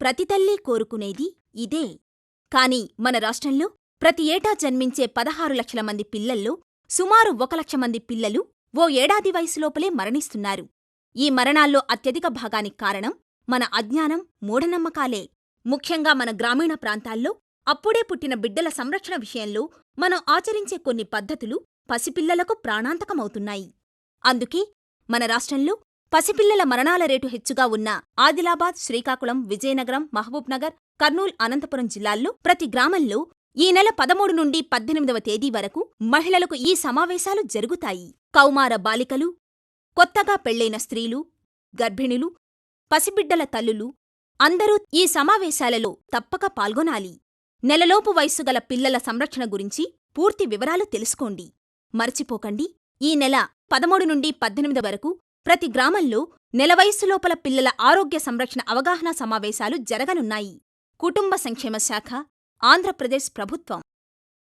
ప్రతి తల్లీ కోరుకునేది ఇదే. కాని మన రాష్ట్రంలో ప్రతి ఏటా జన్మించే 16 లక్షల మంది పిల్లల్లో సుమారు 1 లక్ష మంది పిల్లలు ఓ ఏడాది వయసులోపలే మరణిస్తున్నారు. ఈ మరణాల్లో అత్యధిక భాగానికి కారణం మన అజ్ఞానం, మూఢనమ్మకాలే. ముఖ్యంగా మన గ్రామీణ ప్రాంతాల్లో అప్పుడే పుట్టిన బిడ్డల సంరక్షణ విషయంలో మనం ఆచరించే కొన్ని పద్ధతులు పసిపిల్లలకు ప్రాణాంతకమవుతున్నాయి. అందుకే మన రాష్ట్రంలో పసిపిల్లల మరణాల రేటు హెచ్చుగా ఉన్న ఆదిలాబాద్, శ్రీకాకుళం, విజయనగరం, మహబూబ్నగర్, కర్నూల్, అనంతపురం జిల్లాల్లో ప్రతి గ్రామంలో ఈ నెల 13 నుండి 18వ తేదీ వరకు మహిళలకు ఈ సమావేశాలు జరుగుతాయి. కౌమార బాలికలు, కొత్తగా పెళ్లైన స్త్రీలు, గర్భిణులు, పసిబిడ్డల తల్లులు అందరూ ఈ సమావేశాలలో తప్పక పాల్గొనాలి. నెలలోపు వయస్సుగల పిల్లల సంరక్షణ గురించి పూర్తి వివరాలు తెలుసుకోండి. మర్చిపోకండి, ఈ నెల 13 నుండి 18 వరకు ప్రతి గ్రామంలో నెల వయస్సులోపల పిల్లల ఆరోగ్య సంరక్షణ అవగాహన సమావేశాలు జరగనున్నాయి. కుటుంబ సంక్షేమ శాఖ, ఆంధ్రప్రదేశ్ ప్రభుత్వం.